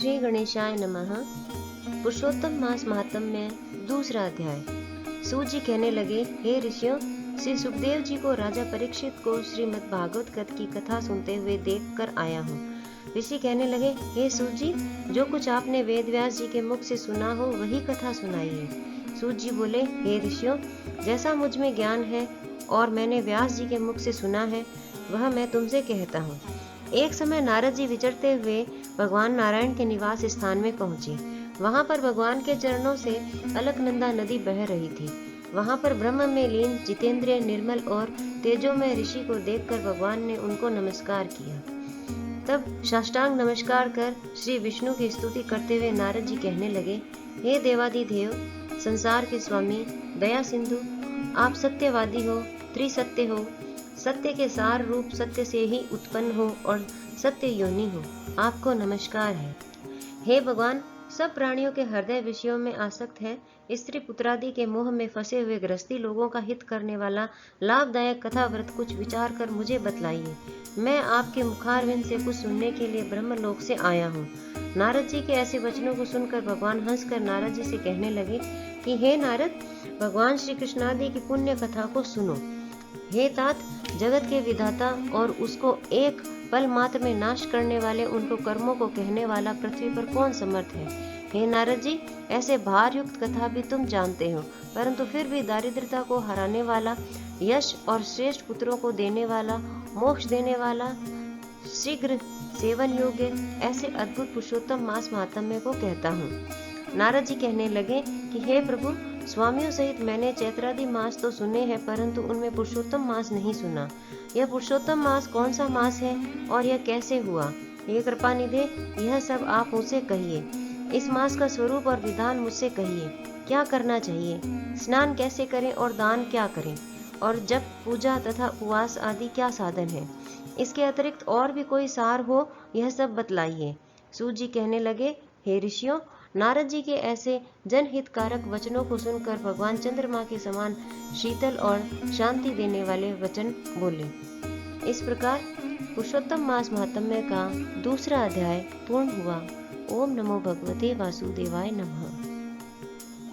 श्री गणेशाय नमः। पुरुषोत्तम मास महात्म्य दूसरा अध्याय। सूत जी कहने लगे, हे ऋषियों, श्री सुखदेव जी को राजा परीक्षित को श्रीमद् भागवत की कथा सुनते हुए देख कर आया हूँ। ऋषि कहने लगे, हे सूत जी, जो कुछ आपने वेद व्यास जी के मुख से सुना हो वही कथा सुनाइए। सूत जी बोले, हे ऋषियों, जैसा मुझ में ज्ञान है और मैंने व्यास जी के मुख से सुना है वह मैं तुमसे कहता हूँ। एक समय नारद जी विचरते हुए भगवान नारायण के निवास स्थान में पहुंचे। वहां पर भगवान के चरणों से अलकनंदा नदी बह रही थी। वहां पर ब्रह्म में लीन जितेंद्रिय निर्मल और तेजोमय ऋषि को देखकर भगवान ने उनको नमस्कार किया। तब साष्टांग नमस्कार कर श्री विष्णु की स्तुति करते हुए नारद जी कहने लगे, हे देवादिदेव, संसार के स्वामी, दया सिंधु, आप सत्यवादी हो, त्रिसत्य हो, सत्य के सार रूप सत्य से ही उत्पन्न हो और सत्य योनि हो, आपको नमस्कार है। हे भगवान, सब प्राणियों के हृदय विषयों में आसक्त है, स्त्री पुत्रादि के मोह में फंसे हुए गृहस्थी लोगों का हित करने वाला लाभदायक कथा व्रत कुछ विचार कर मुझे बतलाइए। मैं आपके मुखारविंद से कुछ सुनने के लिए ब्रह्मलोक से आया हूँ। नारद जी के ऐसे वचनों को सुनकर भगवान हंसकर नारद जी से कहने लगे कि हे नारद, भगवान श्री कृष्णादि की पुण्य कथा को सुनो। हे तात, जगत के विधाता और उसको एक पल मात्र में नाश करने वाले उनको कर्मों को कहने वाला पृथ्वी पर कौन समर्थ है। हे नारद जी, ऐसे भार युक्त कथा भी तुम जानते हो, परंतु फिर भी दारिद्रता को हराने वाला, यश और श्रेष्ठ पुत्रों को देने वाला, मोक्ष देने वाला, शीघ्र सेवन योग्य ऐसे अद्भुत पुरुषोत्तम मास महात्म्य को कहता हूँ। नारद जी कहने लगे कि हे प्रभु, स्वामियों सहित मैंने चैत्रादि मास तो सुने हैं, परंतु उनमें पुरुषोत्तम मास नहीं सुना। यह पुरुषोत्तम मास कौन सा मास है और यह कैसे हुआ? हे कृपानिधे, यह सब आप मुझसे कहिए। इस मास का स्वरूप और विधान मुझसे कहिए। क्या करना चाहिए, स्नान कैसे करें और दान क्या करें, और जप, पूजा तथा उपवास आदि क्या साधन है? इसके अतिरिक्त और भी कोई सार हो, यह सब बतलाइए। सूत जी कहने लगे, हे ऋषियों, नारद जी के ऐसे जनहितकारक वचनों को सुनकर भगवान चंद्रमा के समान शीतल और शांति देने वाले वचन बोले। इस प्रकार पुरुषोत्तम मास महात्म्य का दूसरा अध्याय पूर्ण हुआ। ओम नमो भगवते वासुदेवाय नमः।